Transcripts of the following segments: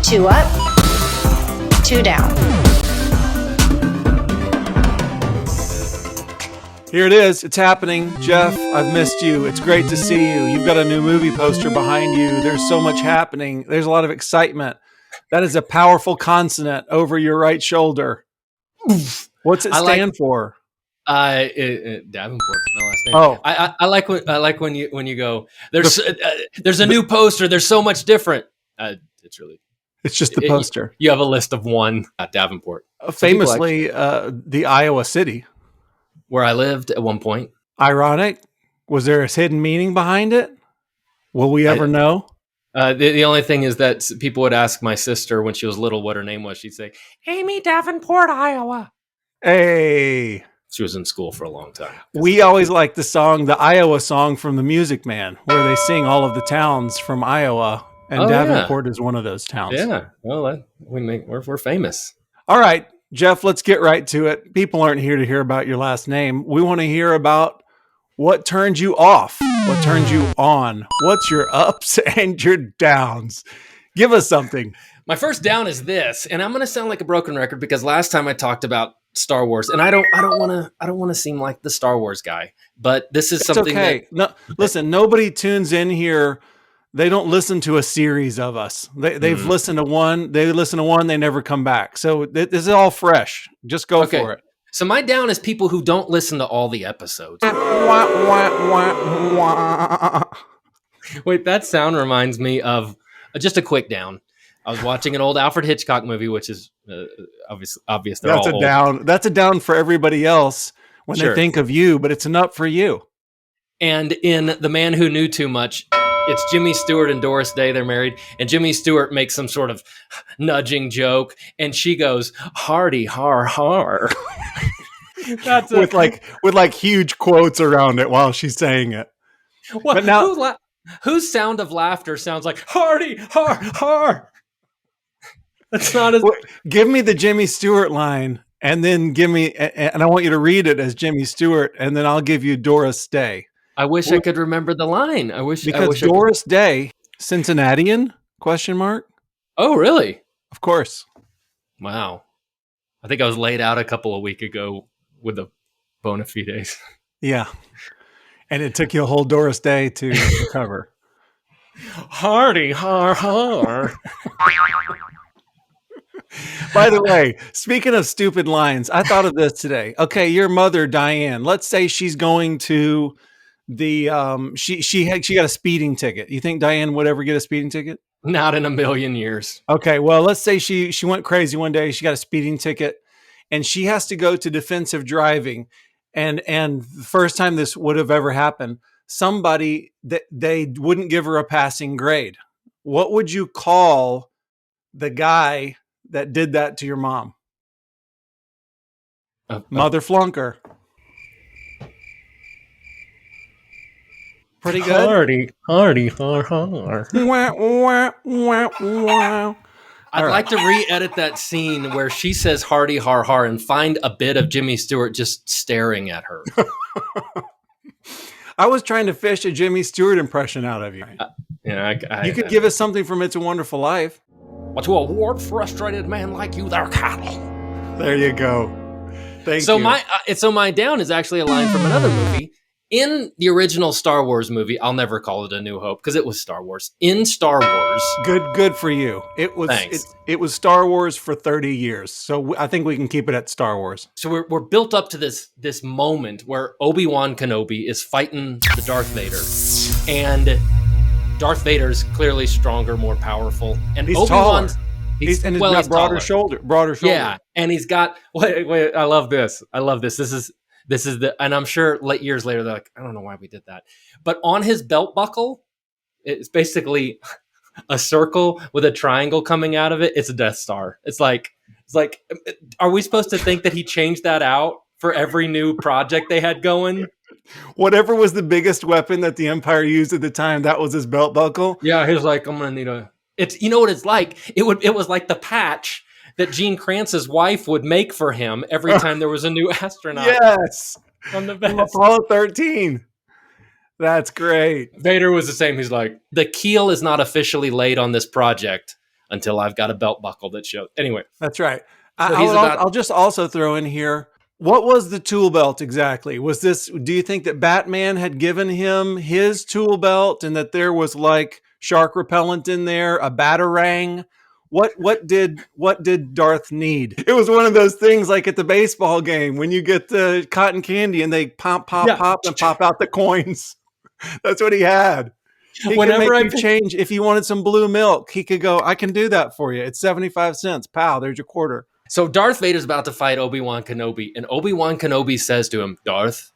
2 up, 2 down. Here it is. It's happening. Jeff, I've missed you. It's great to see you. You've got a new movie poster behind you. There's so much happening. There's a lot of excitement. That is a powerful consonant over your right shoulder. What's it stand for? Davenport, my last name. Oh, I like when you go. There's a new poster. There's so much different. It's just the poster. You have a list of one at Davenport. Famously, the Iowa city where I lived at one point. Ironic. Was there a hidden meaning behind it? Will we ever know? The only thing is that people would ask my sister when she was little what her name was. She'd say, Amy Davenport, Iowa. Hey. She was in school for a long time. We always like the Iowa song from the Music Man, where they sing all of the towns from Iowa, and Davenport is one of those towns. Yeah, well, we're famous. All right, Jeff, let's get right to it. People aren't here to hear about your last name. We want to hear about what turned you off, what turned you on, what's your ups and your downs. Give us something. My first down is this, and I'm going to sound like a broken record because last time I talked about Star Wars, and I don't want to seem like the Star Wars guy, but this is something okay. Listen, nobody tunes in here. They don't listen to a series of us. They've listened to one. They listen to one. They never come back. So this is all fresh. Just go for it. So my down is people who don't listen to all the episodes. Wait, that sound reminds me of just a quick down. I was watching an old Alfred Hitchcock movie, which is obvious. That's a down. That's a down for everybody else when they think of you, but it's an up for you. And in The Man Who Knew Too Much, it's Jimmy Stewart and Doris Day. They're married, and Jimmy Stewart makes some sort of nudging joke, and she goes, "Hardy har har." That's with like huge quotes around it while she's saying it. Well, but now, whose sound of laughter sounds like "Hardy har har"? That's not as. Give me the Jimmy Stewart line, and then and I want you to read it as Jimmy Stewart, and then I'll give you Doris Day. I wish I could remember the line. Because Doris Day, Cincinnatian? ? Oh, really? Of course. Wow. I think I was laid out a couple of weeks ago with the bona fides. Yeah. And it took you a whole Doris Day to recover. Hardy har har. By the way, speaking of stupid lines, I thought of this today. Okay, your mother, Diane, let's say she's going to the she got a speeding ticket. You think Diane would ever get a speeding ticket? Not in a million years. Okay, well, let's say she went crazy one day. She got a speeding ticket, and she has to go to defensive driving. And the first time this would have ever happened, somebody that they wouldn't give her a passing grade. What would you call the guy that did that to your mom? Mother flunker. Pretty good. Hardy, har, har. I'd like to re-edit that scene where she says hardy, har, har and find a bit of Jimmy Stewart just staring at her. I was trying to fish a Jimmy Stewart impression out of you. You could give us something from It's a Wonderful Life. But to a ward-frustrated man like you, they're cattle. There you go. Thank you. So my down is actually a line from another movie. In the original Star Wars movie, I'll never call it A New Hope because it was Star Wars. In Star Wars, good for you. It was it was Star Wars for 30 years, so I think we can keep it at Star Wars. So we're built up to this moment where Obi-Wan Kenobi is fighting the Darth Vader, and Darth Vader's clearly stronger, more powerful, and he's Obi-Wan's taller. He's got broader shoulder. Yeah, and he's got wait. I love this. This is and I'm sure years later, they're like, I don't know why we did that. But on his belt buckle, it's basically a circle with a triangle coming out of it. It's a Death Star. It's like, are we supposed to think that he changed that out for every new project they had going? Whatever was the biggest weapon that the Empire used at the time, that was his belt buckle. Yeah, he was like, I'm going to need it's, you know what it's like? It was like the patch that Gene Kranz's wife would make for him every time there was a new astronaut. Yes. From the best. Apollo 13. That's great. Vader was the same. He's like, the keel is not officially laid on this project, until I've got a belt buckle that shows. Anyway, That's right. so he's I'll just also throw in here. What was the tool belt exactly? Do you think that Batman had given him his tool belt and that there was like shark repellent in there, a batarang? What did Darth need? It was one of those things like at the baseball game when you get the cotton candy and they pop and pop out the coins. That's what he had. He could make you change if you wanted some blue milk. He could go, I can do that for you. It's 75 cents. Pow, there's your quarter. So Darth Vader's about to fight Obi-Wan Kenobi, and Obi-Wan Kenobi says to him, Darth,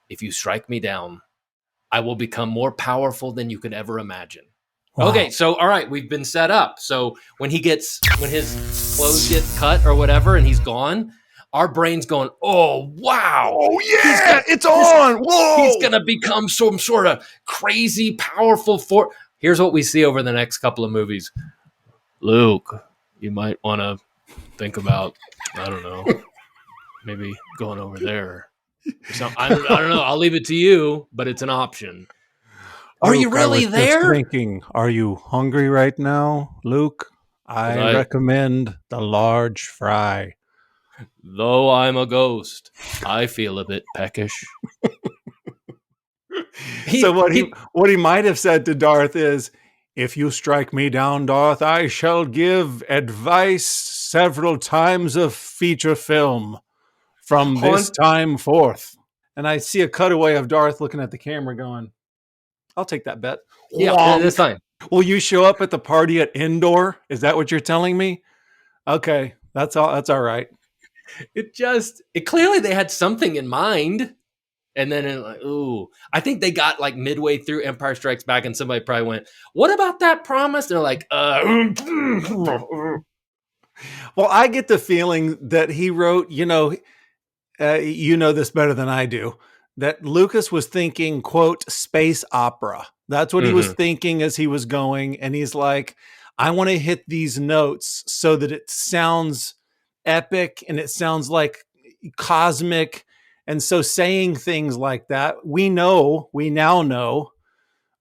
if you strike me down, I will become more powerful than you could ever imagine. Wow. Okay, so all right, we've been set up. So when his clothes get cut or whatever and he's gone, our brain's going, oh, wow. Oh, yeah, it's on. Whoa. He's going to become some sort of crazy, powerful force. Here's what we see over the next couple of movies. Luke, you might want to think about, I don't know, maybe going over there. I don't know. I'll leave it to you, but it's an option. Are Luke, you really there? Thinking, are you hungry right now, Luke? I recommend the large fry. Though I'm a ghost, I feel a bit peckish. So what he might have said to Darth is, if you strike me down, Darth, I shall give advice several times of feature film from this time forth. And I see a cutaway of Darth looking at the camera going, I'll take that bet. Yeah, that's fine. Will you show up at the party at Endor? Is that what you're telling me? Okay, that's all right. It clearly they had something in mind. And then I think they got like midway through Empire Strikes Back and somebody probably went, what about that promise? They're like, Well, I get the feeling that he wrote, you know this better than I do, that Lucas was thinking, quote, space opera. That's what he was thinking as he was going. And he's like, I want to hit these notes so that it sounds epic and it sounds like cosmic. And so saying things like that, we now know,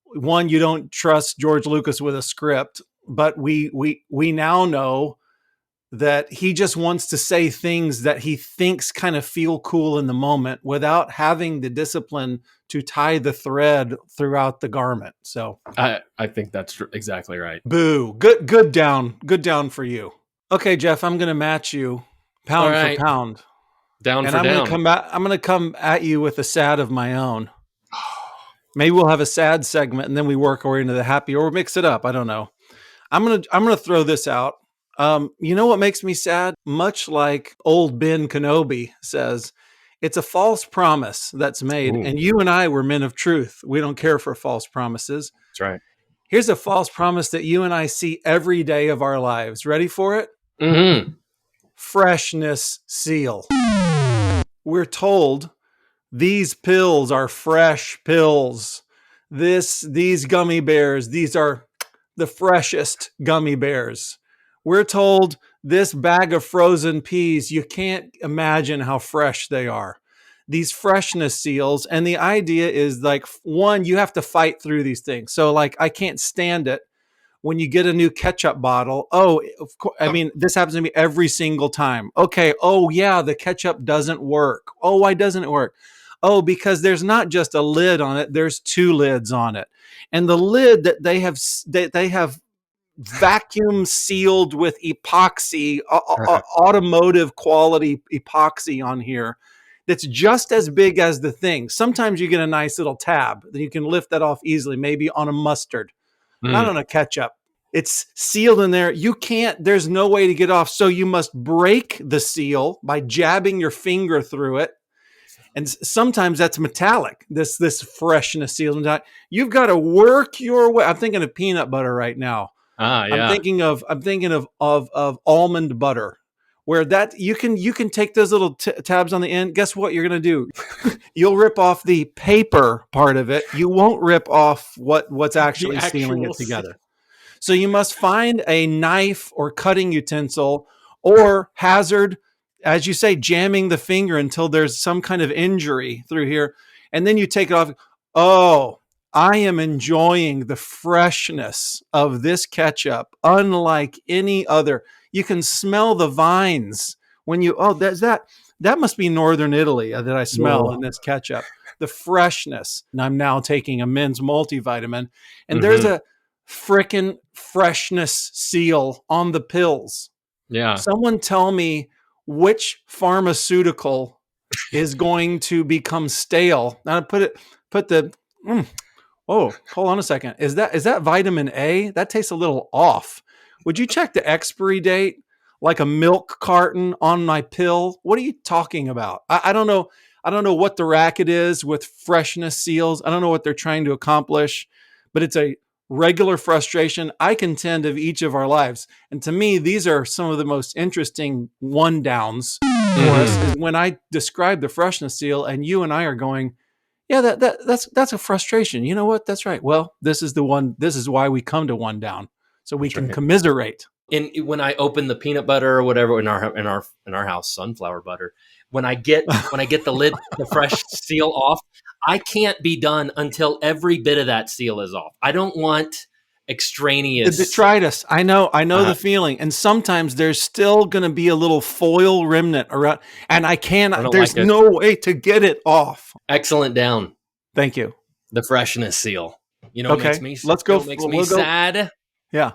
one, you don't trust George Lucas with a script, but we now know that he just wants to say things that he thinks kind of feel cool in the moment without having the discipline to tie the thread throughout the garment. So I think that's exactly right. Boo. Good down for you. Okay, Jeff, I'm going to match you pound for pound. Down for down. I'm going to come at you with a sad of my own. Maybe we'll have a sad segment and then we work our way into the happy, or mix it up. I don't know. I'm going to throw this out. You know what makes me sad? Much like old Ben Kenobi says, it's a false promise that's made. Ooh. And you and I were men of truth. We don't care for false promises. That's right. Here's a false promise that you and I see every day of our lives. Ready for it? Mm-hmm. Freshness seal. We're told these pills are fresh pills. These gummy bears, these are the freshest gummy bears. We're told this bag of frozen peas, you can't imagine how fresh they are. These freshness seals. And the idea is like, one, you have to fight through these things. So like, I can't stand it when you get a new ketchup bottle. Oh, of course. I mean, this happens to me every single time. Okay. Oh yeah, the ketchup doesn't work. Oh, why doesn't it work? Oh, because there's not just a lid on it. There's two lids on it. And the lid that they have vacuum sealed with epoxy, automotive quality epoxy on here, that's just as big as the thing. Sometimes you get a nice little tab that you can lift that off easily, maybe on a mustard, not on a ketchup. It's sealed in there. There's no way to get off. So you must break the seal by jabbing your finger through it. And sometimes that's metallic, this freshness seal. You've got to work your way. I'm thinking of peanut butter right now. Yeah. I'm thinking of almond butter, where that you can take those little tabs on the end. Guess what you're going to do? You'll rip off the paper part of it. You won't rip off what's actually sealing it together. So you must find a knife or cutting utensil or hazard, as you say, jamming the finger until there's some kind of injury through here. And then you take it off. Oh, I am enjoying the freshness of this ketchup, unlike any other. You can smell the vines when you, that must be Northern Italy that I smell in this ketchup. The freshness. And I'm now taking a men's multivitamin, and there's a frickin' freshness seal on the pills. Yeah. Someone tell me which pharmaceutical is going to become stale. Now oh, hold on a second. Is that vitamin A? That tastes a little off. Would you check the expiry date? Like a milk carton on my pill? What are you talking about? I don't know. I don't know what the racket is with freshness seals. I don't know what they're trying to accomplish, but it's a regular frustration I contend of each of our lives. And to me, these are some of the most interesting one downs for us is when I describe the freshness seal and you and I are going, yeah, that's a frustration. You know what? That's right. Well, this is the one. This is why we come to one down, so we can commiserate. And when I open the peanut butter or whatever in our house, sunflower butter, when I get the lid, the fresh seal off, I can't be done until every bit of that seal is off. I don't want extraneous detritus. I know the feeling. And sometimes there's still going to be a little foil remnant around, and there's no way to get it off. Excellent down. Thank you. The freshness seal. You know what makes me Let's go. Makes me sad? Yeah.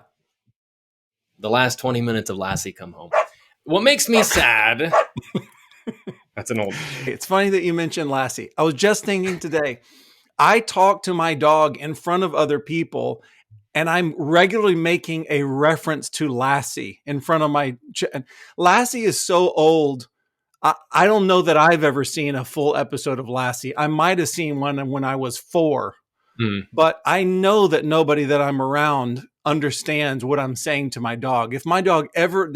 The last 20 minutes of Lassie Come Home. What makes me sad? That's an old. It's funny that you mentioned Lassie. I was just thinking today, I talk to my dog in front of other people, and I'm regularly making a reference to Lassie in front of Lassie is so old. I don't know that I've ever seen a full episode of Lassie. I might have seen one when I was 4, but I know that nobody that I'm around understands what I'm saying to my dog. If my dog ever,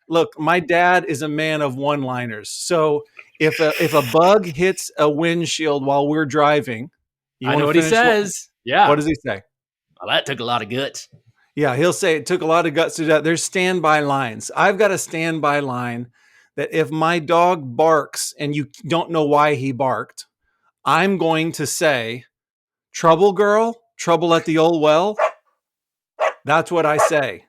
look, my dad is a man of one-liners. So if a bug hits a windshield while we're driving, I know what he says. Yeah. What does he say? Well, that took a lot of guts. Yeah, he'll say it took a lot of guts to do that. There's standby lines. I've got a standby line that if my dog barks and you don't know why he barked, I'm going to say, "Trouble, girl? Trouble at the old well?" That's what I say.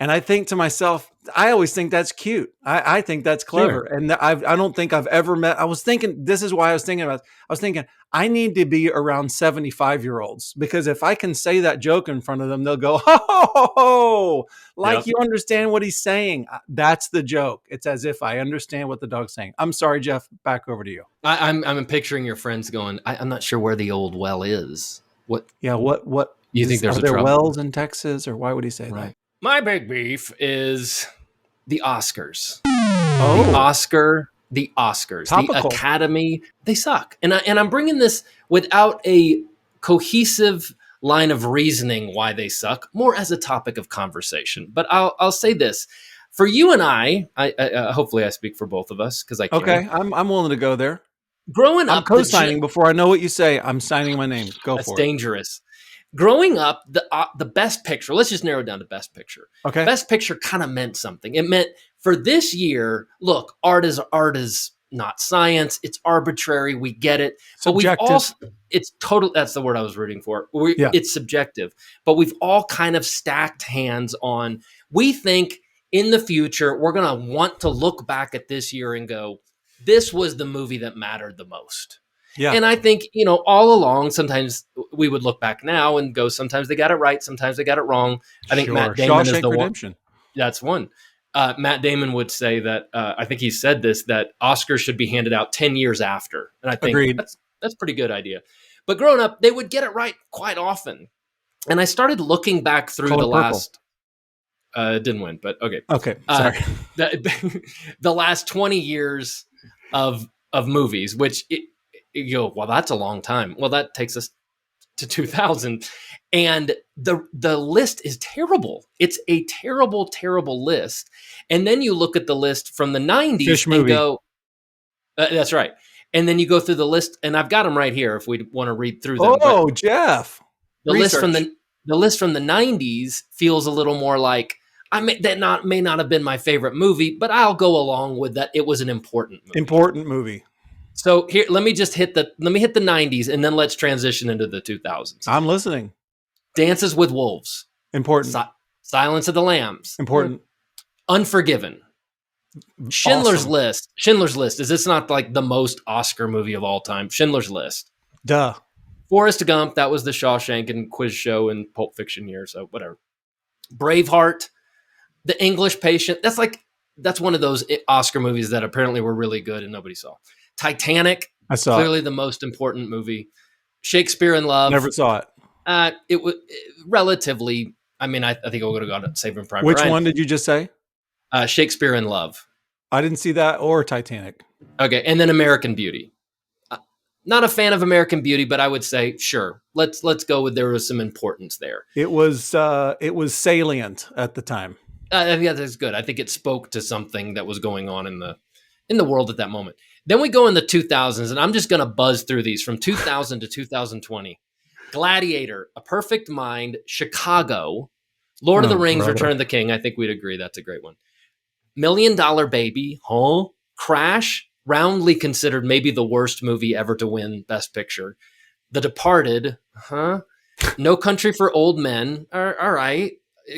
And I think to myself, I always think that's cute. I think that's clever. Sure. And I don't think I've ever met. I was thinking, this is why I was thinking, I need to be around 75-year-olds, because if I can say that joke in front of them, they'll go, ho, ho, ho, ho, like you understand what he's saying. That's the joke. It's as if I understand what the dog's saying. I'm sorry, Jeff, back over to you. I'm picturing your friends going, I'm not sure where the old well is. What? Yeah. What you think there's are there wells in Texas, or why would he say that? My big beef is the Oscars. Oh, The Oscars, topical. The Academy, they suck. And I'm bringing this without a cohesive line of reasoning why they suck, more as a topic of conversation. But I'll say this. For you and I hopefully I speak for both of us because I can. Okay, I'm willing to go there. Growing up, I'm co-signing before I know what you say. I'm signing my name. Go for it. That's dangerous. Growing up, the best picture, let's just narrow it down to best picture. Okay. Best picture kind of meant something. It meant for this year, look, art is not science. It's arbitrary. We get it. Subjective. But it's total. That's the word I was rooting for. It's subjective, but we've all kind of stacked hands on, we think in the future, we're going to want to look back at this year and go, this was the movie that mattered the most. Yeah. And I think, all along, sometimes we would look back now and go, sometimes they got it right, sometimes they got it wrong. I think Matt Damon is the Redemption. One. That's one. Matt Damon would say that, I think he said this, that Oscars should be handed out 10 years after. And I think that's a pretty good idea. But growing up, they would get it right quite often. And I started looking back through the last... didn't win, but okay. Okay, sorry. The last 20 years of movies, which... well, that's a long time. Well, that takes us to 2000. And the list is terrible. It's a terrible, terrible list. And then you look at the list from the 90s and go, that's right. And then you go through the list, and I've got them right here if we want to read through them. Oh, Jeff. The list from the 90s feels a little more like, that may not have been my favorite movie, but I'll go along with that. It was an important movie. Important movie. So here, let me hit the 90s, and then let's transition into the 2000s. I'm listening. Dances with Wolves. Important. Silence of the Lambs. Important. Unforgiven. Schindler's Awesome. List. Schindler's List. Is this not like the most Oscar movie of all time? Schindler's List. Duh. Forrest Gump. That was the Shawshank and Quiz Show and Pulp Fiction year. So whatever. Braveheart. The English Patient. That's one of those Oscar movies that apparently were really good and nobody saw. Titanic. I saw clearly the most important movie. Shakespeare in Love. Never saw it. It was relatively. I mean, I think I would have got Saving Private Which Ryan. one did you just say? Shakespeare in Love. I didn't see that or Titanic. Okay, and then American Beauty. Not a fan of American Beauty, but I would say sure. Let's go with there was some importance there. It was salient at the time. Yeah, that's good. I think it spoke to something that was going on in the world at that moment. Then we go in the 2000s, and I'm just going to buzz through these from 2000 to 2020. Gladiator, A Perfect Mind, Chicago, Lord of the Rings, Return of the King. I think we'd agree that's a great one. $1 Million Baby, Crash, roundly considered maybe the worst movie ever to win Best Picture. The Departed, No Country for Old Men, all right,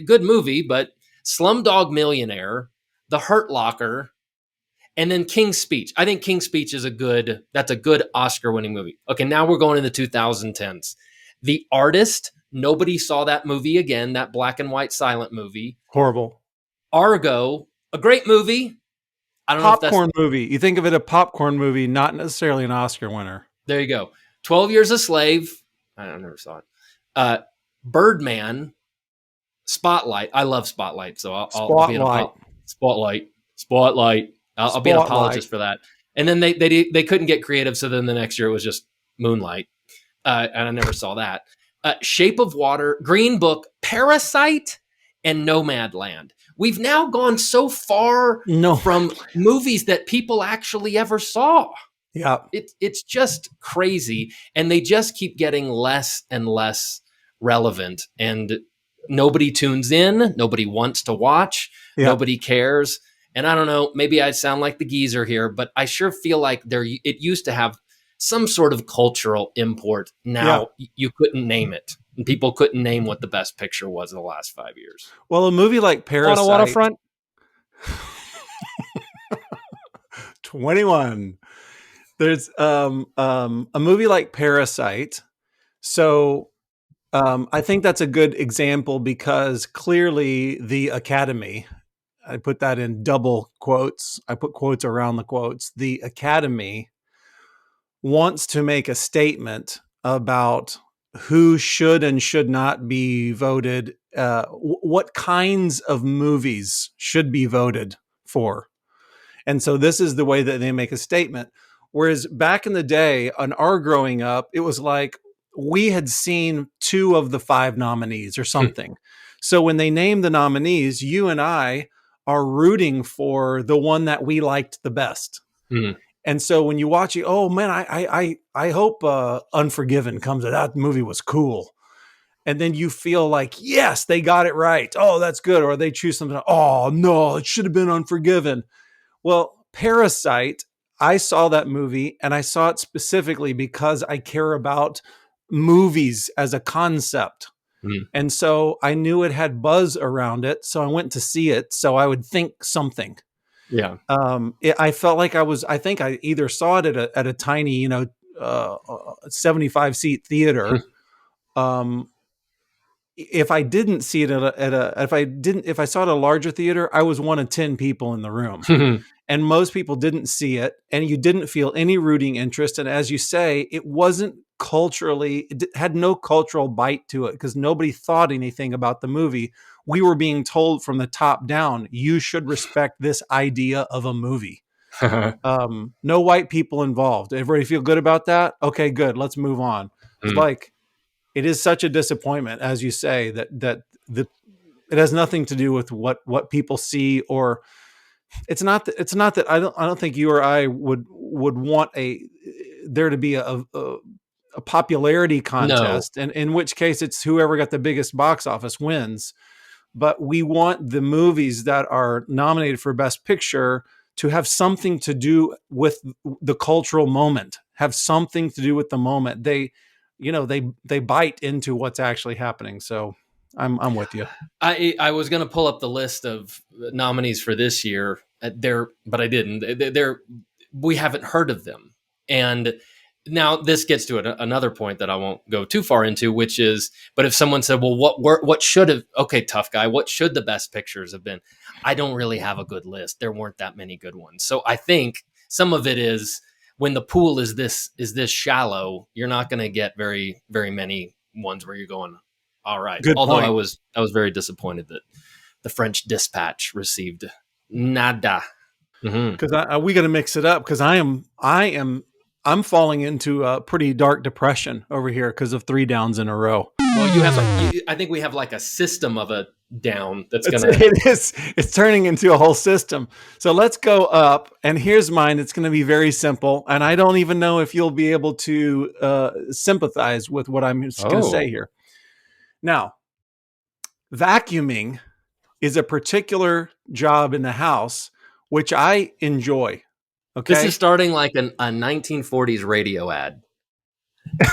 good movie, but Slumdog Millionaire, The Hurt Locker, and then King's Speech. I think King's Speech is a good Oscar-winning movie. Okay, now we're going in the 2010s. The Artist, nobody saw that movie again, that black and white silent movie. Horrible. Argo, a great movie. I don't know if that's popcorn movie. You think of it a popcorn movie, not necessarily an Oscar winner. There you go. 12 Years a Slave. I never saw it. Birdman. Spotlight. I love Spotlight, so I'll be Spotlight. I'll be an apologist for that. And then they couldn't get creative, so then the next year it was just Moonlight. And I never saw that. Shape of Water, Green Book, Parasite, and Nomadland. We've now gone so far from movies that people actually ever saw. Yeah. It's just crazy. And they just keep getting less and less relevant. And nobody tunes in. Nobody wants to watch. Yeah. Nobody cares. And I don't know, maybe I sound like the geezer here, but I sure feel like it used to have some sort of cultural import. Now you couldn't name it. And people couldn't name what the best picture was in the last 5 years. Well, a movie like Parasite. On a waterfront? 21. There's a movie like Parasite. So I think that's a good example because clearly the Academy, I put that in double quotes. I put quotes around the quotes. The Academy wants to make a statement about who should and should not be voted, what kinds of movies should be voted for. And so this is the way that they make a statement. Whereas back in the day, on our growing up, it was like we had seen 2 of the 5 nominees or something. So when they name the nominees, you and I are rooting for the one that we liked the best. And so when you watch it, oh man, I hope Unforgiven comes out. That movie was cool. And then you feel like, yes, they got it right. Oh, that's good. Or they choose something. Oh no, it should have been Unforgiven. Well, Parasite, I saw that movie and I saw it specifically because I care about movies as a concept. And so I knew it had buzz around it. So I went to see it. So I would think something. Yeah. I felt like I think I either saw it at a tiny, 75 seat theater. If I didn't see it if I saw it at a larger theater, I was one of 10 people in the room. And most people didn't see it, and you didn't feel any rooting interest. And as you say, it wasn't culturally, it had no cultural bite to it because nobody thought anything about the movie. We were being told from the top down, you should respect this idea of a movie. No white people involved. Everybody feel good about that? Okay, good. Let's move on. It's like, it is such a disappointment, as you say, that it has nothing to do with what people see, or it's not that I don't think you or I would want there to be a popularity contest, and in which case it's whoever got the biggest box office wins. But we want the movies that are nominated for Best Picture to have something to do with the cultural moment, have something to do with the moment. They bite into what's actually happening. So I'm with you. I was going to pull up the list of nominees for this year but I didn't. We haven't heard of them. And now this gets to another point that I won't go too far into, which is, but if someone said, well, what should have, okay, tough guy, what should the best pictures have been? I don't really have a good list. There weren't that many good ones. So I think some of it is when the pool is this shallow, you're not going to get very, very many ones where you're going, all right. Good Although point. I was very disappointed that the French Dispatch received nada. Because we got to mix it up, because I'm falling into a pretty dark depression over here because of 3 downs in a row. Well, you have I think we have like a system of a down that's going to. It's turning into a whole system. So let's go up. And here's mine. It's going to be very simple. And I don't even know if you'll be able to sympathize with what I'm going to say here. Now, vacuuming is a particular job in the house which I enjoy. Okay, this is starting like a 1940s radio ad.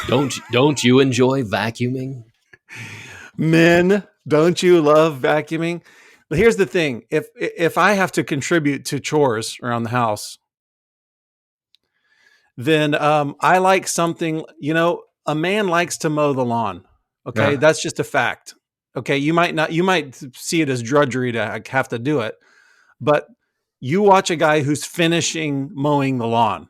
Don't you enjoy vacuuming? Men, don't you love vacuuming? But here's the thing: if I have to contribute to chores around the house, then I like something. A man likes to mow the lawn. Okay, that's just a fact. Okay, you might see it as drudgery to have to do it, but you watch a guy who's finishing mowing the lawn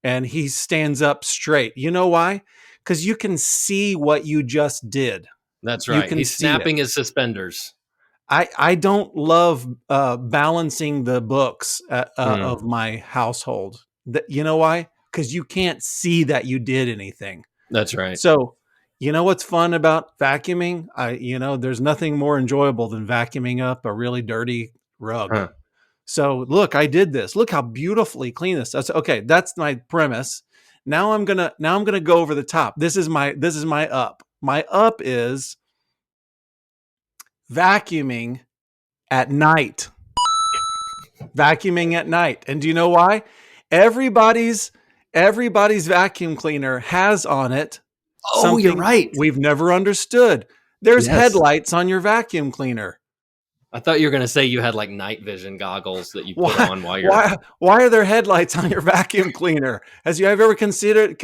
and he stands up straight. You know why? Because you can see what you just did. That's right. He's snapping his suspenders. I don't love balancing the books of my household. You know why? Because you can't see that you did anything. That's right. So, you know what's fun about vacuuming? There's nothing more enjoyable than vacuuming up a really dirty rug. So look, I did this. Look how beautifully clean this is. Okay, that's my premise. Now I'm gonna go over the top. This is my up. My up is vacuuming at night. Vacuuming at night. And do you know why? Everybody's vacuum cleaner has on it something you're right. We've never understood. There's headlights on your vacuum cleaner. I thought you were going to say you had like night vision goggles that you put on while you're. Why are there headlights on your vacuum cleaner? Have you ever considered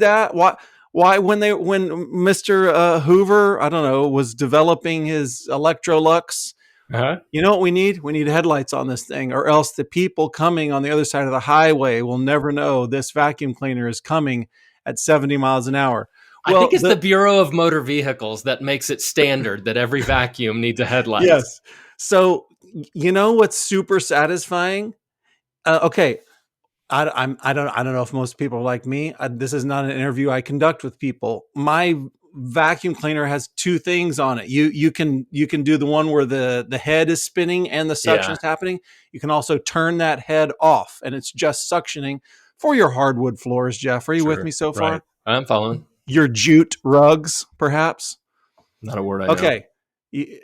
that? Why when Mr. Hoover, I don't know, was developing his Electrolux? You know what we need? We need headlights on this thing, or else the people coming on the other side of the highway will never know this vacuum cleaner is coming at 70 miles an hour. Well, I think it's the Bureau of Motor Vehicles that makes it standard that every vacuum needs a headlight. Yes. So, you know what's super satisfying? Okay, I don't know if most people are like me. This is not an interview I conduct with people. My vacuum cleaner has 2 things on it. You can do the one where the head is spinning and the suction is happening. You can also turn that head off, and it's just suctioning for your hardwood floors. Jeff, are you with me so far? Right. I'm following. Your jute rugs, perhaps. Not a word I know. Okay,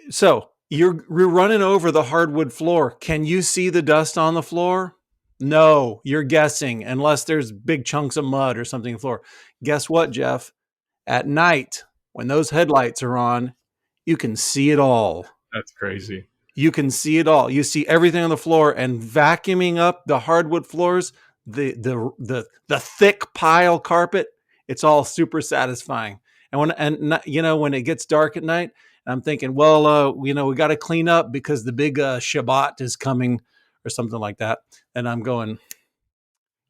so. You're running over the hardwood floor. Can you see the dust on the floor? No, you're guessing, unless there's big chunks of mud or something on the floor. Guess what, Jeff? At night, when those headlights are on, you can see it all. That's crazy. You can see it all. You see everything on the floor, and vacuuming up the hardwood floors, the thick pile carpet, it's all super satisfying. And when it gets dark at night, I'm thinking, well, we got to clean up because the big Shabbat is coming or something like that. And I'm going,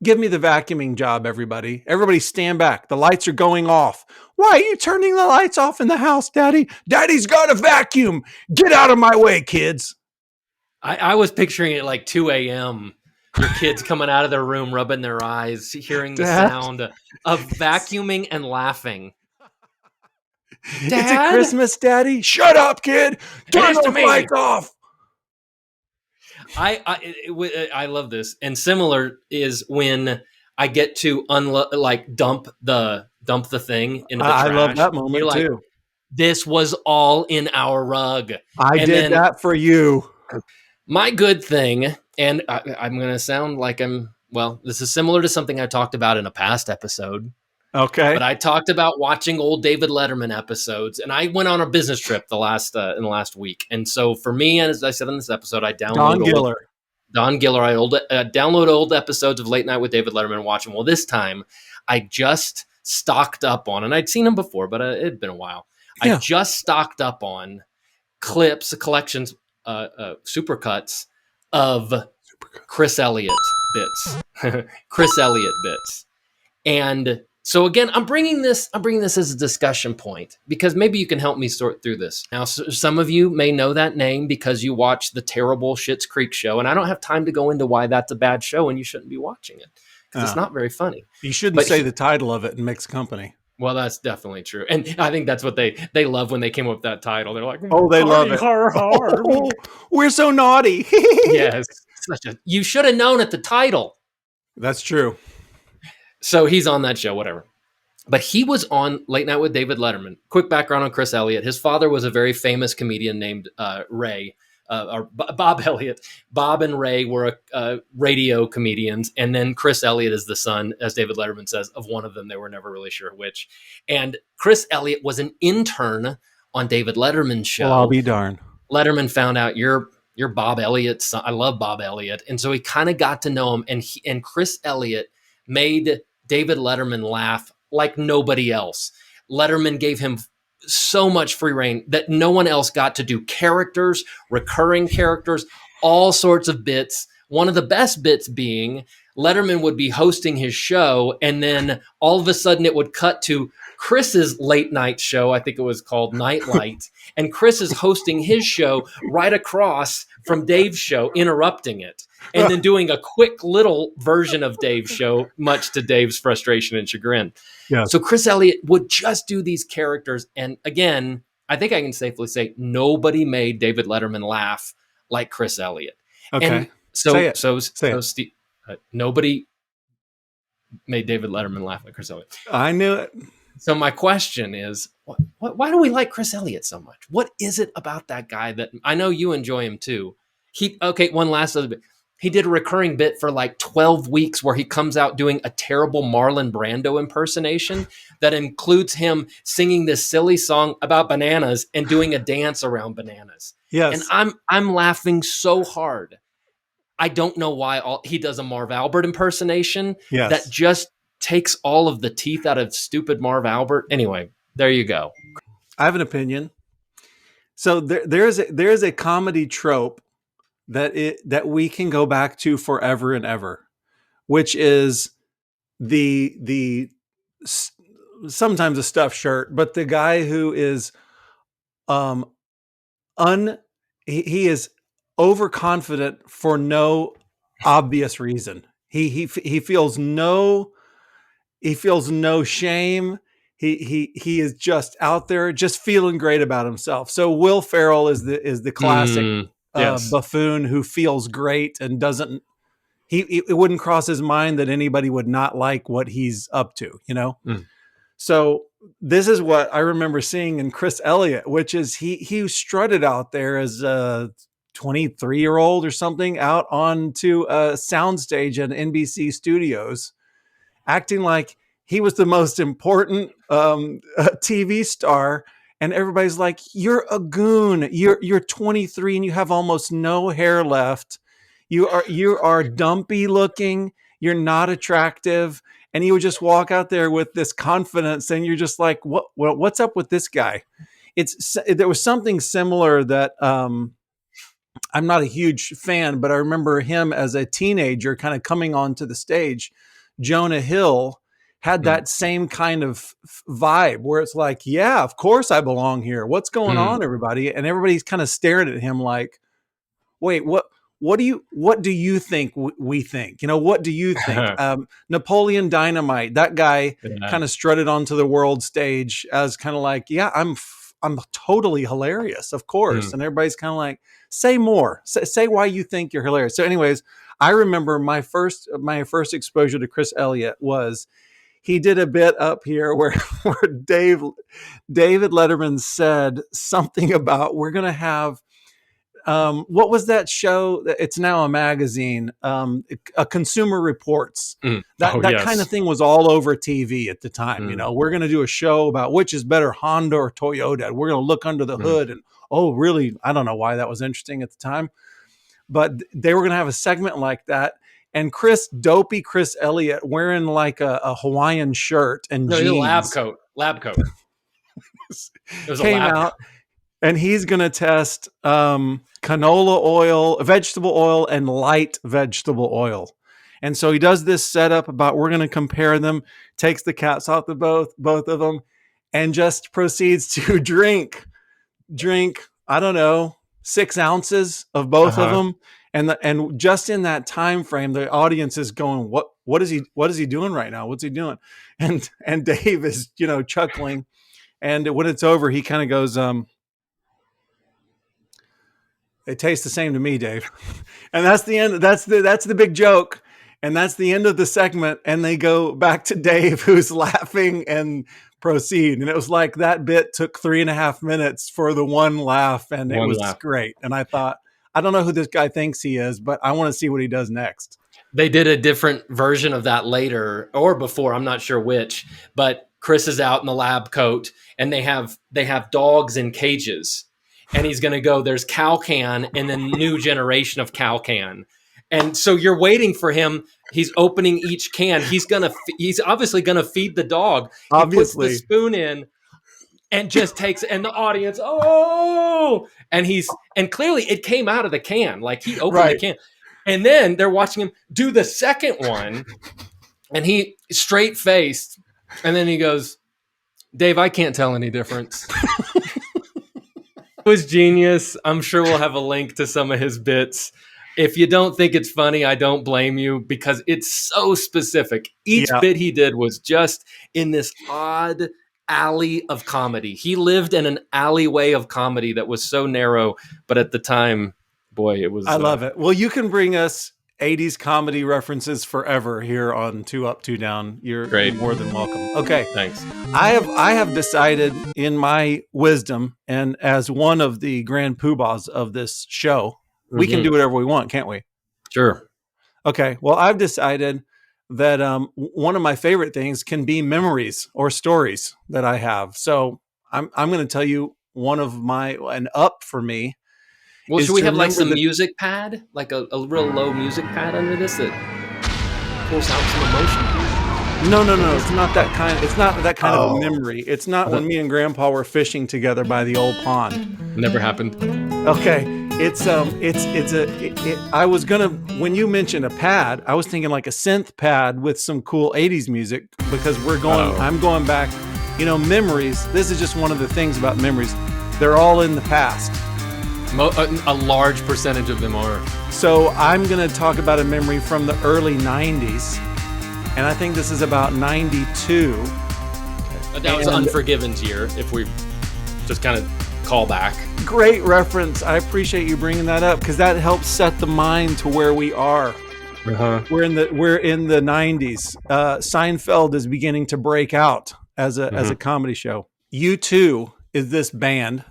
give me the vacuuming job, everybody. Everybody stand back. The lights are going off. Why are you turning the lights off in the house, Daddy? Daddy's got a vacuum. Get out of my way, kids. I was picturing it like 2 a.m. Your kids coming out of their room, rubbing their eyes, hearing the sound of vacuuming and laughing. Dad? It's a Christmas, Daddy. Shut up, kid. Turn those lights off. I love this. And similar is when I get to dump the thing into the trash. I love that moment too. This was all in our rug. I did that for you. My good thing, And I'm going to sound like this is similar to something I talked about in a past episode. Okay. But I talked about watching old David Letterman episodes, and I went on a business trip in the last week. And so for me, as I said in this episode, I download Don Giller. I download old episodes of Late Night with David Letterman and watch them. Well, this time I just stocked up on, and I'd seen them before, but it had been a while. Yeah. I just stocked up on clips, collections, supercuts of Chris Elliott bits, Chris Elliott bits, and so again, I'm bringing this as a discussion point because maybe you can help me sort through this. Now, some of you may know that name because you watch the terrible Schitt's Creek show, and I don't have time to go into why that's a bad show and you shouldn't be watching it because it's not very funny. You shouldn't say the title of it in mixed company. Well, that's definitely true, and I think that's what they love when they came up with that title. They're like, "Oh, they love it. Oh, we're so naughty." Yes, you should have known at the title. That's true. So he's on that show, whatever. But he was on Late Night with David Letterman. Quick background on Chris Elliott. His father was a very famous comedian named Ray, or Bob Elliott. Bob and Ray were radio comedians. And then Chris Elliott is the son, as David Letterman says, of one of them. They were never really sure which. And Chris Elliott was an intern on David Letterman's show. Well, I'll be darned. Letterman found out you're Bob Elliott's son. I love Bob Elliott. And so he kind of got to know him. And Chris Elliott made David Letterman laugh like nobody else. Letterman gave him so much free reign that no one else got to do characters, recurring characters, all sorts of bits. One of the best bits being Letterman would be hosting his show, and then all of a sudden it would cut to Chris's late night show. I think it was called Nightlight. And Chris is hosting his show right across from Dave's show, interrupting it. And then doing a quick little version of Dave's show, much to Dave's frustration and chagrin. Yeah. So Chris Elliott would just do these characters. And again, I think I can safely say nobody made David Letterman laugh like Chris Elliott. Okay. And nobody made David Letterman laugh like Chris Elliott. I knew it. So my question is, why do we like Chris Elliott so much? What is it about that guy that I know you enjoy him too? One last other bit. He did a recurring bit for like 12 weeks where he comes out doing a terrible Marlon Brando impersonation that includes him singing this silly song about bananas and doing a dance around bananas. Yes. And I'm laughing so hard. I don't know why he does a Marv Albert impersonation that just takes all of the teeth out of stupid Marv Albert. Anyway, there you go. I have an opinion. So there is a comedy trope that we can go back to forever and ever, which is the sometimes a stuffed shirt, but the guy who is he is overconfident for no obvious reason. He feels no shame. He is just out there, just feeling great about himself. So Will Ferrell is the classic buffoon who feels great and doesn't. It wouldn't cross his mind that anybody would not like what he's up to, you know. So this is what I remember seeing in Chris Elliott, which is he strutted out there as a 23-year-old or something out onto a soundstage at NBC Studios, acting like he was the most important TV star. And everybody's like, "You're a goon. You're 23 and you have almost no hair left. You are dumpy looking. You're not attractive." And he would just walk out there with this confidence, and you're just like, what's up with this guy? There was something similar that I'm not a huge fan, but I remember him as a teenager kind of coming onto the stage. Jonah Hill had that same kind of vibe where it's like, yeah, of course I belong here. What's going on, everybody? And everybody's kind of staring at him like, wait, what do you think we think? You know, what do you think? Napoleon Dynamite, that guy kind of strutted onto the world stage as kind of like, yeah, I'm totally hilarious, of course. And everybody's kind of like, say more, say why you think you're hilarious. So anyways, I remember my first exposure to Chris Elliott was he did a bit up here where David Letterman said something about we're going to have what was that show? It's now a magazine, a Consumer Reports. That Yes. kind of thing was all over TV at the time. Mm. You know, we're going to do a show about which is better, Honda or Toyota. We're going to look under the hood, and oh, really? I don't know why that was interesting at the time, but they were going to have a segment like that. And dopey Chris Elliott, wearing like a Hawaiian shirt and No, jeans, lab coat. It was came out, and he's going to test canola oil, vegetable oil, and light vegetable oil. And so he does this setup about we're going to compare them, takes the cats off the both of them, and just proceeds to drink, I don't know, 6 ounces of both of them. And just in that time frame, the audience is going, what is he doing right now? What's he doing? And Dave is, chuckling. And when it's over, he kind of goes, it tastes the same to me, Dave. And that's the end. That's the big joke. And that's the end of the segment. And they go back to Dave, who's laughing, and proceed. And it was like that bit took 3.5 minutes for the one laugh. And it was great. And I thought, I don't know who this guy thinks he is, but I want to see what he does next. They did a different version of that later or before. I'm not sure which, but Chris is out in the lab coat, and they have dogs in cages, and he's going to go, there's cow can and then new generation of cow can. And so you're waiting for him. He's opening each can. He's obviously going to feed the dog. He puts the spoon in and just takes, and the audience, and clearly it came out of the can. Like he opened the can, and then they're watching him do the second one, and he straight faced, and then he goes, Dave, I can't tell any difference. It was genius. I'm sure we'll have a link to some of his bits. If you don't think it's funny, I don't blame you, because it's so specific. Each bit he did was just in this odd alley of comedy. He lived in an alleyway of comedy that was so narrow, but at the time, boy, it was. I love it. Well, you can bring us 80s comedy references forever here on 2 Up, 2 Down. You're more than welcome. Okay. Thanks. I have decided in my wisdom, and as one of the grand poobahs of this show, we can do whatever we want, can't we? Sure. Okay. Well, I've decided that one of my favorite things can be memories or stories that I have. So I'm going to tell you one of an up for me. Well, should we have like some music pad, like a real low music pad under this that pulls out some emotion? No. It's not that kind. It's not that kind of a memory. It's not when me and Grandpa were fishing together by the old pond. Never happened. Okay. I was gonna, when you mentioned a pad, I was thinking like a synth pad with some cool 80s music, because I'm going back, memories. This is just one of the things about memories. They're all in the past. A large percentage of them are. So I'm going to talk about a memory from the early 90s. And I think this is about 92. That was Unforgiven's year, if we just kind of call back. Great reference. I appreciate you bringing that up, because that helps set the mind to where we are. We're in the 90s. Seinfeld is beginning to break out as a comedy show. U2 is this band.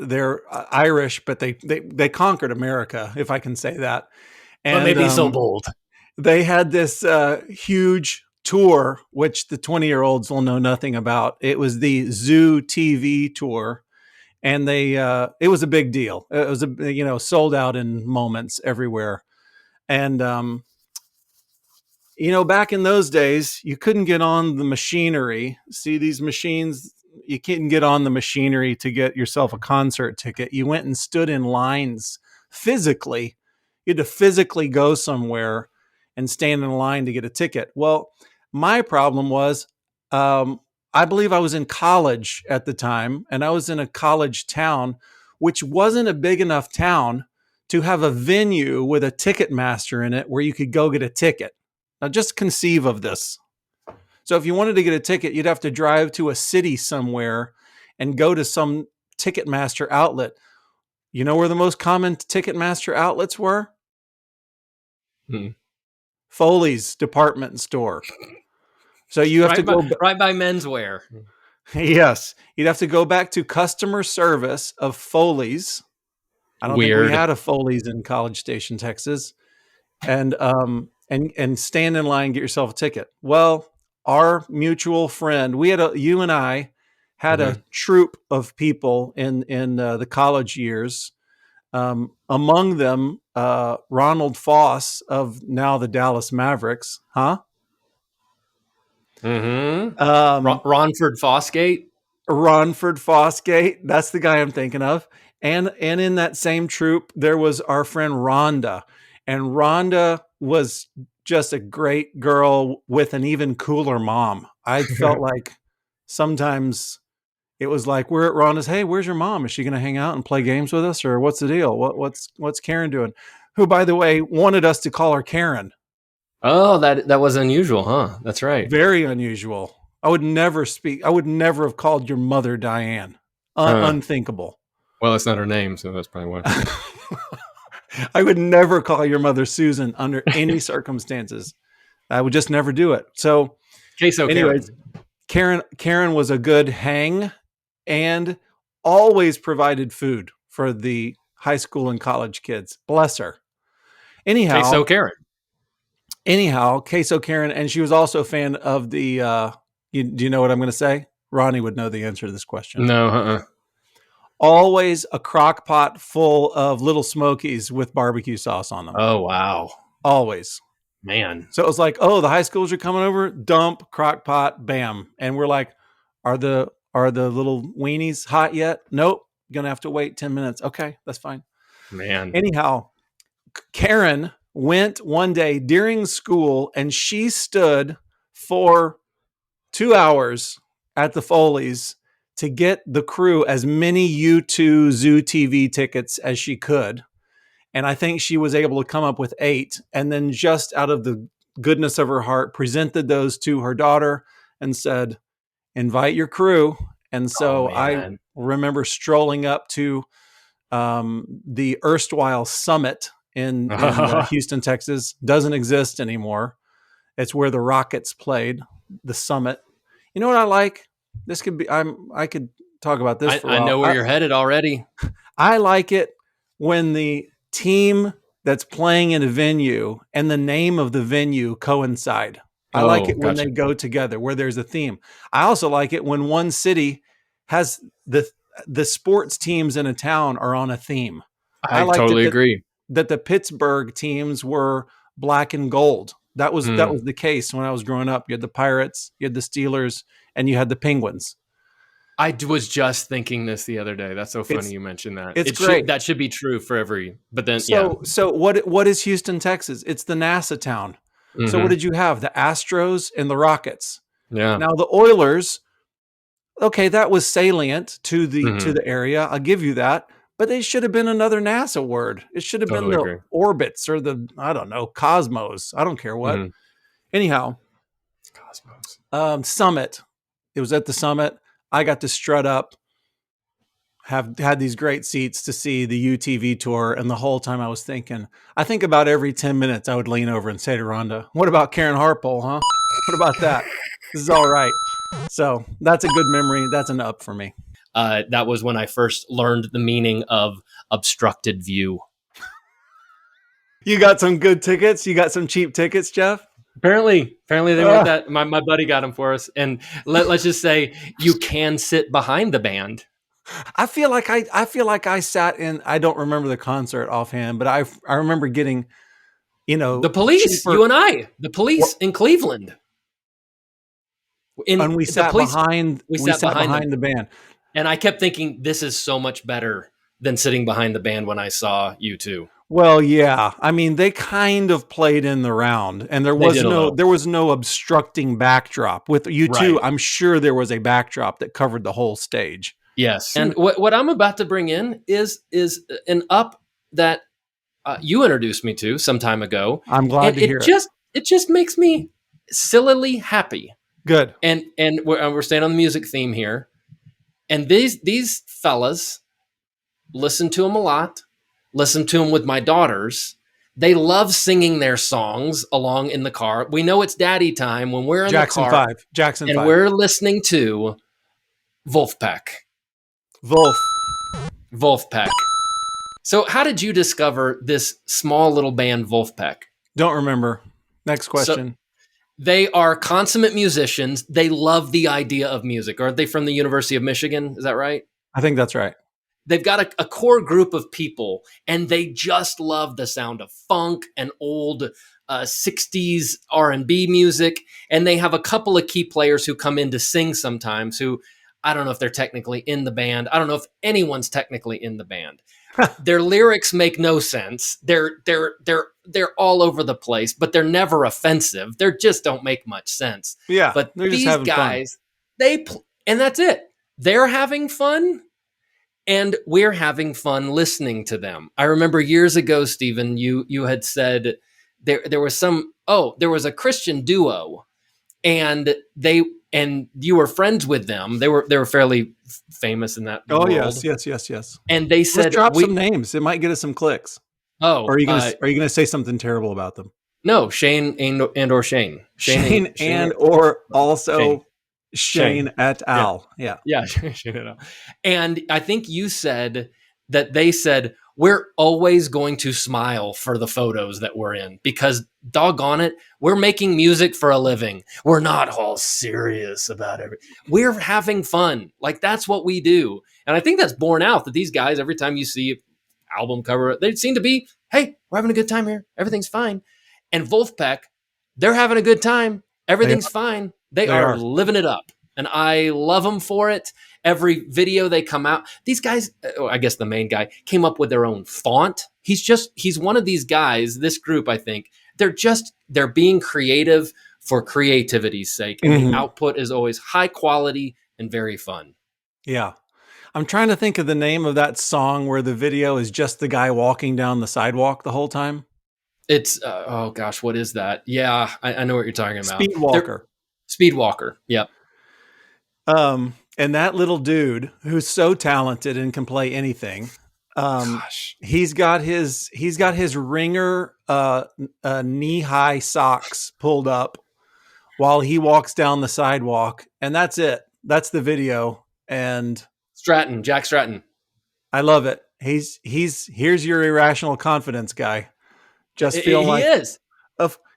They're Irish, but they conquered America, if I can say that. And but maybe so bold. They had this huge tour, which the 20-year-olds will know nothing about. It was the Zoo TV tour. And it was a big deal. It was sold out in moments everywhere. And, back in those days, you couldn't get on the machinery. See these machines, you couldn't get on the machinery to get yourself a concert ticket. You went and stood in lines physically. You had to physically go somewhere and stand in line to get a ticket. Well, my problem was, I believe I was in college at the time, and I was in a college town, which wasn't a big enough town to have a venue with a ticket master in it where you could go get a ticket. Now, just conceive of this. So if you wanted to get a ticket, you'd have to drive to a city somewhere and go to some ticket master outlet. You know where the most common ticket master outlets were? Foley's department store. So you have to go right by menswear. Yes. You'd have to go back to customer service of Foley's I don't think we Weird. had a Foley's in College Station, Texas. And stand in line, get yourself a ticket. Well, our mutual friend, you and I had a troop of people in the college years. Among them, Ronald Foss of now the Dallas Mavericks, huh? Ronford Fosgate. Ronford Fosgate, that's the guy I'm thinking of. And in that same troop, there was our friend Rhonda. And Rhonda was just a great girl with an even cooler mom. I felt like sometimes it was like, we're at Rhonda's, hey, where's your mom? Is she going to hang out and play games with us? Or what's the deal? What's Karen doing? Who, by the way, wanted us to call her Karen. Oh, that was unusual, huh? That's right. Very unusual. I would never have called your mother Diane. Unthinkable. Well, it's not her name, so that's probably why. I would never call your mother Susan under any circumstances. I would just never do it. So, anyways, Karen was a good hang and always provided food for the high school and college kids. Bless her. Anyhow, Queso Karen, and she was also a fan of the. Do you know what I'm going to say? Ronnie would know the answer to this question. No, Always a crock pot full of Little Smokies with barbecue sauce on them. Oh, wow. Always. Man. So it was like, oh, the high schoolers are coming over, dump, crock pot, bam. And we're like, are the little weenies hot yet? Nope. Gonna have to wait 10 minutes. Okay, that's fine. Man. Anyhow, Karen went one day during school and she stood for 2 hours at the Foley's to get the crew as many U2 Zoo TV tickets as she could. And I think she was able to come up with 8. And then just out of the goodness of her heart, presented those to her daughter and said, invite your crew. And so I remember strolling up to the erstwhile Summit in Houston, Texas. Doesn't exist anymore. It's where the Rockets played, the Summit. You know what I like? This could be, I could talk about this for a while. I know where you're headed already. I like it when the team that's playing in a venue and the name of the venue coincide. I like it when they go together, where there's a theme. I also like it when one city has the sports teams in a town are on a theme. I totally agree. That the Pittsburgh teams were black and gold. That was the case when I was growing up. You had the Pirates, you had the Steelers, and you had the Penguins. I was just thinking this the other day. That's so funny you mentioned that. It's great. That should be true for every. But then, So what is Houston, Texas? It's the NASA town. Mm-hmm. So what did you have? The Astros and the Rockets. Yeah. Now the Oilers. Okay, that was salient to the area. I'll give you that. But it should have been another NASA word. It should have been the orbits or the, I don't know, cosmos. I don't care what. Mm-hmm. Anyhow, cosmos. Summit. It was at the Summit. I got to strut up, have had these great seats to see the UTV tour. And the whole time I was thinking, I think about every 10 minutes I would lean over and say to Rhonda, what about Karen Harpole, huh? What about that? This is all right. So that's a good memory. That's an up for me. That was when I first learned the meaning of obstructed view. You got some good tickets? You got some cheap tickets, Jeff? Apparently they weren't that. My buddy got them for us. And let's just say you can sit behind the band. I feel like I sat in, I don't remember the concert offhand, but I remember getting, the Police, cheaper. You and I, the Police in Cleveland. And we sat behind the band. And I kept thinking, this is so much better than sitting behind the band when I saw U2. Well, yeah. I mean, they kind of played in the round, and there was no obstructing backdrop. With U2, right. I'm sure there was a backdrop that covered the whole stage. Yes. And what I'm about to bring in is an up that you introduced me to some time ago. I'm glad to hear it. It just makes me sillily happy. Good. And we're staying on the music theme here. And these fellas, listen to them a lot, listen to them with my daughters. They love singing their songs along in the car. We know it's daddy time when we're in the car. Jackson 5. And we're listening to Vulfpeck. Vulfpeck. So how did you discover this small little band, Vulfpeck? Don't remember. Next So question. they are consummate musicians. They love the idea of music. Aren't they from the University of Michigan? Is that right? I think that's right. They've got a core group of people, and they just love the sound of funk and old 60s R&B music. And they have a couple of key players who come in to sing sometimes, who I don't know if they're technically in the band. I don't know if anyone's technically in the band. Their lyrics make no sense. They're all over the place, but they're never offensive. They just don't make much sense. Yeah, But they're just these having guys, and that's it. They're having fun, and we're having fun listening to them. I remember years ago, Stephen, you had said there was there was a Christian duo, and you were friends with them. They were fairly famous in that world. Yes. And they said, let's drop some names. It might get us some clicks. Oh, Or are you gonna say something terrible about them? no, Shane and or Shane. Shane and or also Shane et al. Yeah, Shane et al. And I think you said that they said, we're always going to smile for the photos that we're in because doggone it, we're making music for a living. We're not all serious about it. We're having fun. Like that's what we do. And I think that's borne out that these guys, every time you see an album cover, they seem to be, hey, we're having a good time here. Everything's fine. And Vulfpeck, they're having a good time. Everything's fine. They are living it up. And I love them for it. Every video they come out, these guys, I guess the main guy, came up with their own font. He's one of these guys, this group, I think, they're being creative for creativity's sake. And the output is always high quality and very fun. Yeah. I'm trying to think of the name of that song where the video is just the guy walking down the sidewalk the whole time. It's, oh gosh, what is that? Yeah, I know what you're talking about. Speedwalker. Yep. And that little dude who's so talented and can play anything. He's got his ringer knee-high socks pulled up while he walks down the sidewalk, and that's it. That's the video. And Jack Stratton. I love it. Here's your irrational confidence guy. Just feel like he is.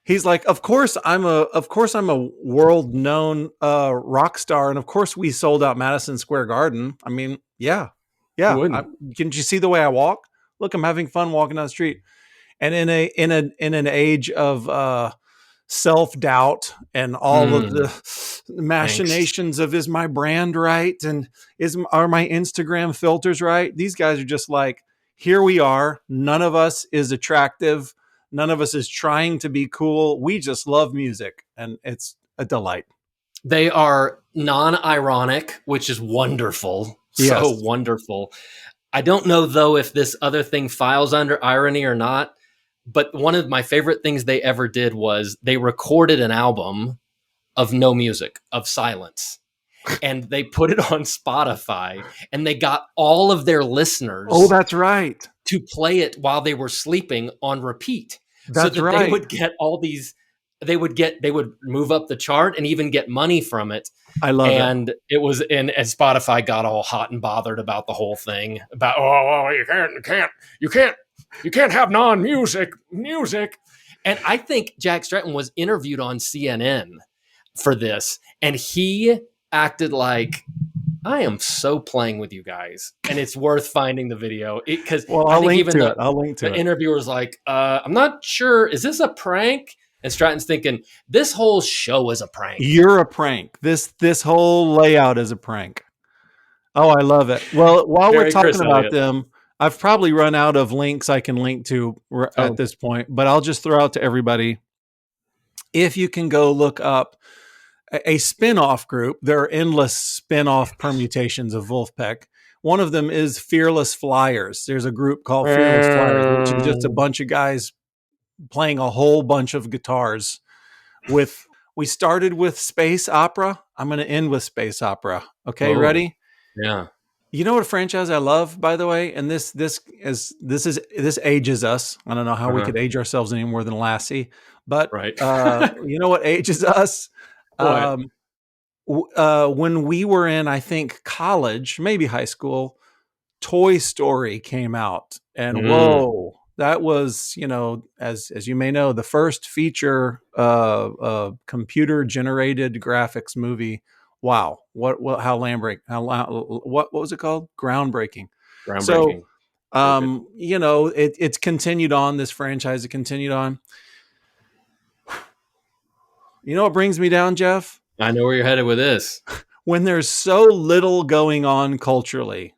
He's like, of course I'm a world known rock star, and of course we sold out Madison Square Garden. I mean, yeah. Can't you see the way I walk? Look, I'm having fun walking down the street. And in an age of self-doubt and all of the machinations of is my brand right and are my Instagram filters right? These guys are just like, here we are. None of us is attractive. None of us is trying to be cool. We just love music, and it's a delight. They are non-ironic, which is wonderful. Yes. So wonderful. I don't know, though, if this other thing files under irony or not, but one of my favorite things they ever did was they recorded an album of no music, of silence. And they put it on Spotify, and they got all of their listeners. Oh, that's right. To play it while they were sleeping on repeat. That's so that right. They would get all these, they would move up the chart and even get money from it. I love it. And it was and Spotify got all hot and bothered about the whole thing about, you can't have non-music music. And I think Jack Stratton was interviewed on CNN for this, and he acted like, I am so playing with you guys, and it's worth finding the video because I'll link to it. The interviewer's like, I'm not sure. Is this a prank? And Stratton's thinking, this whole show is a prank. You're a prank. This whole layout is a prank. Oh, I love it. Well, while we're talking about them, I've probably run out of links I can link to at this point, but I'll just throw out to everybody. If you can go look up a spin-off group, there are endless spin-off permutations of Vulfpeck. One of them is Fearless Flyers. There's a group called Fearless Flyers, which is just a bunch of guys playing a whole bunch of guitars. We started with space opera. I'm going to end with space opera. Okay, ready? Yeah. You know what franchise I love, by the way, and this ages us. I don't know how we could age ourselves any more than Lassie, but you know what ages us? When we were in, I think, college, maybe high school, Toy Story came out, and whoa, that was, as you may know, the first feature computer generated graphics movie. Wow, how what was it called? Groundbreaking. So, Groundbreaking. it's continued on, this franchise. It continued on. You know what brings me down, Jeff? I know where you're headed with this. When there's so little going on culturally,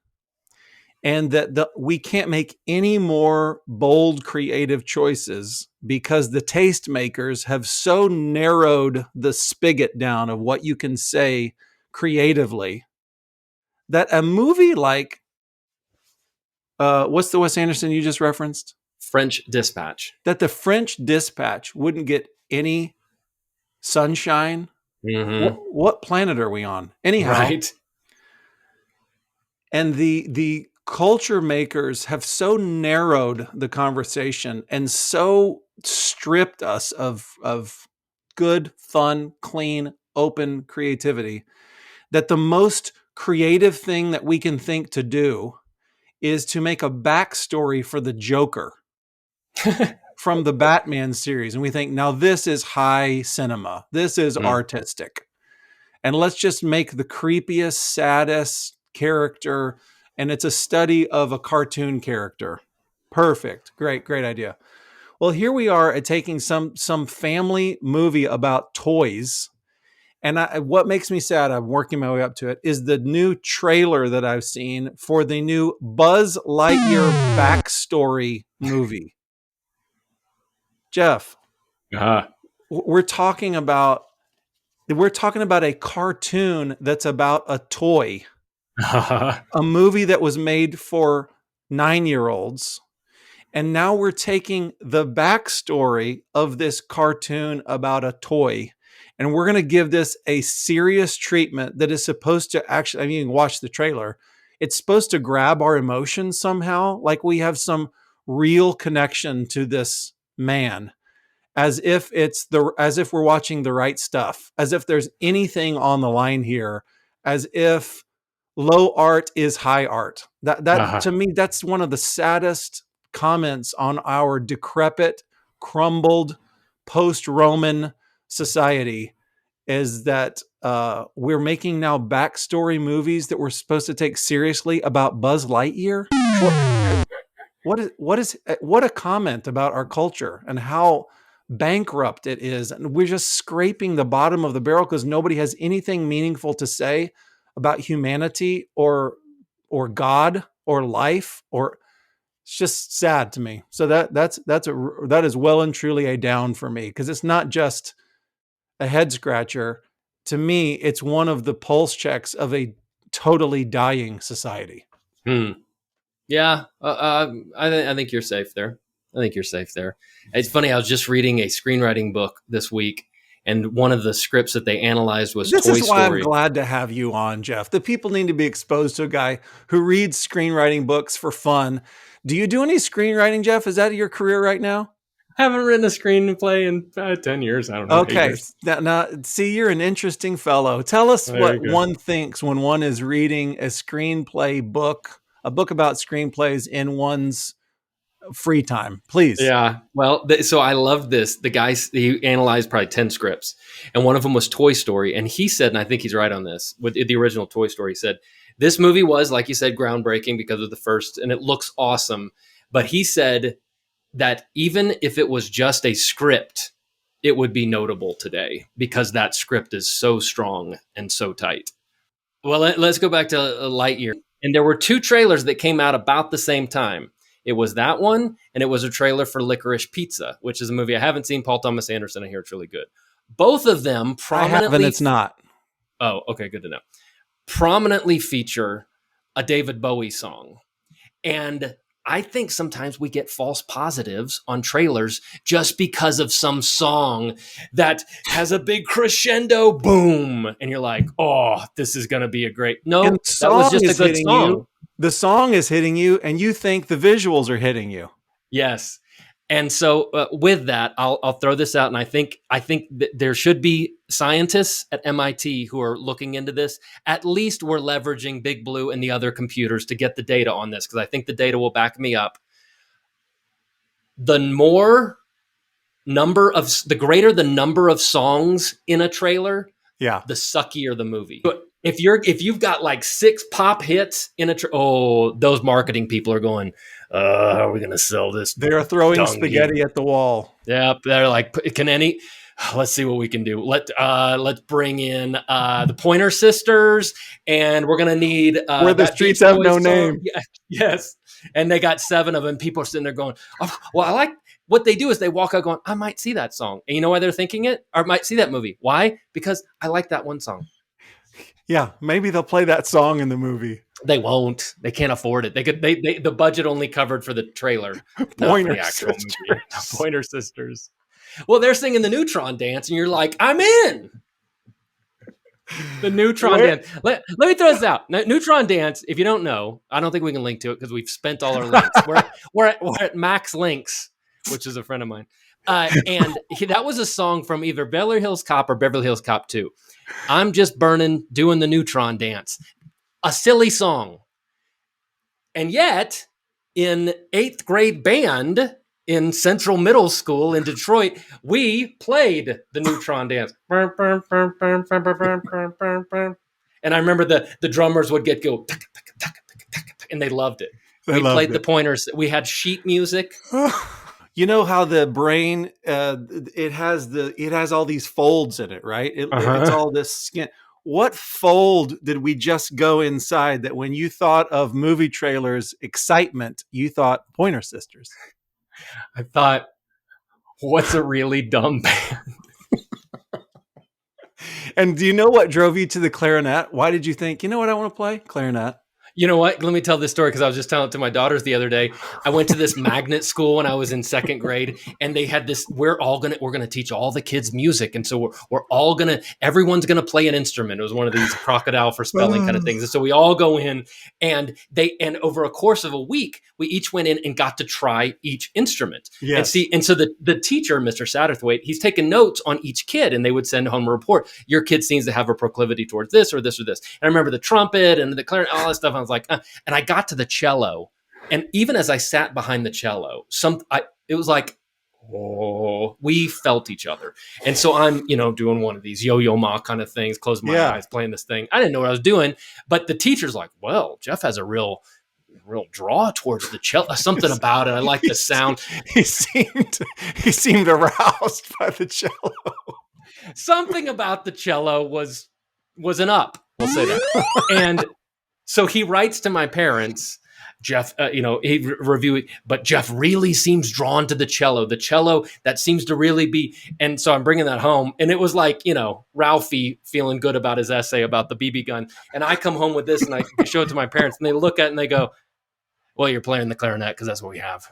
and that we can't make any more bold, creative choices because the tastemakers have so narrowed the spigot down of what you can say creatively, that a movie like, what's the Wes Anderson you just referenced? French Dispatch. That the French Dispatch wouldn't get any sunshine. What planet are we on? Anyhow. Right. And the culture makers have so narrowed the conversation and so stripped us of good, fun, clean, open creativity, that the most creative thing that we can think to do is to make a backstory for the Joker from the Batman series. And we think, now this is high cinema. This is artistic. And let's just make the creepiest, saddest character, and it's a study of a cartoon character. Perfect. Great idea. Well, here we are at taking some family movie about toys. And what makes me sad, I'm working my way up to it, is the new trailer that I've seen for the new Buzz Lightyear backstory movie. Jeff, we're talking about a cartoon that's about a toy, a movie that was made for 9-year-olds. And now we're taking the backstory of this cartoon about a toy, and we're going to give this a serious treatment that is supposed to actually, you can watch the trailer. It's supposed to grab our emotions somehow, like we have some real connection to this man, as if we're watching The Right Stuff, as if there's anything on the line here, as if low art is high art. That to me, that's one of the saddest comments on our decrepit, crumbled, post-Roman society, is that we're making now backstory movies that we're supposed to take seriously about Buzz Lightyear. What a comment about our culture and how bankrupt it is. And we're just scraping the bottom of the barrel because nobody has anything meaningful to say about humanity or God or life. Or it's just sad to me. So that is well and truly a down for me, because it's not just a head scratcher. To me, it's one of the pulse checks of a totally dying society. Yeah, I think you're safe there. It's funny. I was just reading a screenwriting book this week, and one of the scripts that they analyzed was Toy Story. This is why I'm glad to have you on, Jeff. The people need to be exposed to a guy who reads screenwriting books for fun. Do you do any screenwriting, Jeff? Is that your career right now? I haven't written a screenplay in 10 years. I don't know. Okay. Now, see, you're an interesting fellow. Tell us what one thinks when one is reading a screenplay book, a book about screenplays in one's free time, please. Yeah. Well, so I loved this. The guy, he analyzed probably 10 scripts, and one of them was Toy Story. And he said, and I think he's right on this, with the original Toy Story, he said, this movie was, like you said, groundbreaking because of the first, and it looks awesome. But he said that even if it was just a script, it would be notable today because that script is so strong and so tight. Well, let's go back to Lightyear. And there were 2 trailers that came out about the same time. It was that one, and it was a trailer for Licorice Pizza, which is a movie I haven't seen. Paul Thomas Anderson, I hear it's really good. Both of them prominently... I haven't, it's not. Oh, okay, good to know. Prominently feature a David Bowie song. And I think sometimes we get false positives on trailers just because of some song that has a big crescendo boom. And you're like, oh, this is going to be a great... No, that was just a good song. The song is hitting you, and you think the visuals are hitting you. Yes. And so with that, I'll throw this out, and I think that there should be scientists at MIT who are looking into this. At least we're leveraging Big Blue and the other computers to get the data on this, because I think the data will back me up. The greater the number of songs in a trailer, the suckier the movie. If you've got like 6 pop hits in those marketing people are going, how are we going to sell this? They're throwing spaghetti at the wall. Yep. They're like, let's see what we can do. Let's bring in the Pointer Sisters, and we're going to need Where the Streets Have No Name. Yeah, yes. And they got 7 of them. People are sitting there going, oh, well, I like what they do is they walk out going, I might see that song. And you know why they're thinking it? Or might see that movie. Why? Because I like that one song. Yeah, maybe they'll play that song in the movie. They won't. They can't afford it. The budget only covered for the trailer. Pointer the actual Sisters. movie. Pointer Sisters. Well, they're singing the Neutron Dance, and you're like, I'm in. The Neutron Dance. Let me throw this out. Neutron Dance, if you don't know, I don't think we can link to it because we've spent all our links. We're at Max Links, which is a friend of mine. And that was a song from either Beverly Hills Cop or Beverly Hills Cop 2. I'm just burning, doing the Neutron Dance. A silly song. And yet, in 8th grade band in Central Middle School in Detroit, we played the Neutron Dance. And I remember the drummers would go, and they loved it. We played the Pointers. We had sheet music. You know how the brain it has all these folds in it, right? It's all this skin. What fold did we just go inside that when you thought of movie trailers excitement, you thought Pointer Sisters? I thought, what's a really dumb band? And do you know what drove you to the clarinet? Why did you think, you know what I want to play? Clarinet. You know what? Let me tell this story because I was just telling it to my daughters the other day. I went to this magnet school when I was in 2nd grade, and they had this. We're gonna teach all the kids music, and so everyone's gonna play an instrument. It was one of these crocodile for spelling kind of things, and so we all go in, and over a course of a week, we each went in and got to try each instrument. Yes. And so the teacher, Mr. Satterthwaite, he's taking notes on each kid, and they would send home a report. Your kid seems to have a proclivity towards this or this or this. And I remember the trumpet and the clarinet, all that stuff. I was like, and I got to the cello, and even as I sat behind the cello, it was like, oh, we felt each other. And so I'm, doing one of these yo-yo ma kind of things, close my eyes, playing this thing. I didn't know what I was doing, but the teacher's like, well, Jeff has a real draw towards the cello, something about it. I like the sound. He seemed aroused by the cello. Something about the cello was an up. We'll say that. And so he writes to my parents, Jeff, he review it, but Jeff really seems drawn to the cello. The cello, that seems to really be. And so I'm bringing that home. And it was like, Ralphie feeling good about his essay about the BB gun. And I come home with this and I show it to my parents, and they look at it and they go, well, you're playing the clarinet because that's what we have.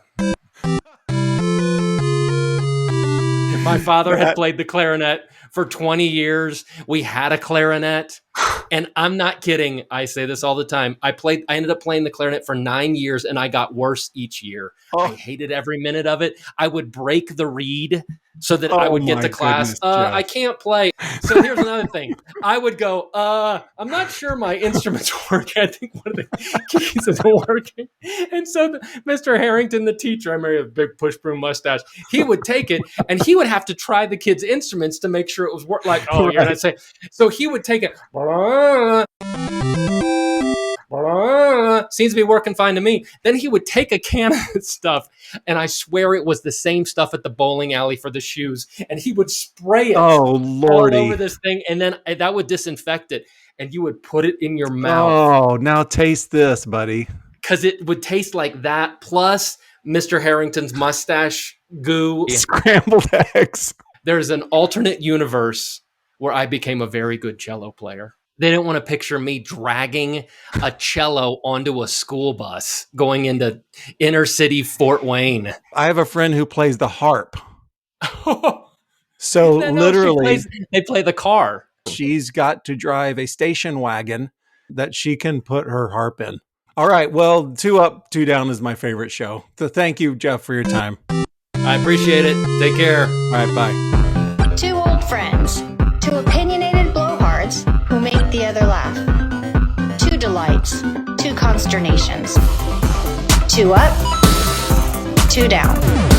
My father had played the clarinet for 20 years. We had a clarinet, and I'm not kidding. I say this all the time. I ended up playing the clarinet for 9 years, and I got worse each year. I hated every minute of it. I would break the reed so that I would get to class. I can't play. So here's another thing. I would go, I'm not sure my instruments work. I think one of the keys isn't working. And so Mr. Harrington, the teacher, I remember a big push broom mustache, he would take it, and he would have to try the kids' instruments to make sure it was like, you're going to say. So he would take it. Seems to be working fine to me. Then he would take a can of stuff, and I swear it was the same stuff at the bowling alley for the shoes, and he would spray it all over this thing, and then that would disinfect it, and you would put it in your mouth. Oh, now taste this, buddy. Because it would taste like that, plus Mr. Harrington's mustache goo. Scrambled eggs. There's an alternate universe where I became a very good cello player. They didn't want to picture me dragging a cello onto a school bus going into inner city Fort Wayne. I have a friend who plays the harp. So literally, they play the car. She's got to drive a station wagon that she can put her harp in. All right. Well, 2 Up, 2 Down is my favorite show. So thank you, Jeff, for your time. I appreciate it. Take care. All right, bye. Two old friends. Two opinionated blowhards who make the other laugh. Two delights. Two consternations. Two up. Two down.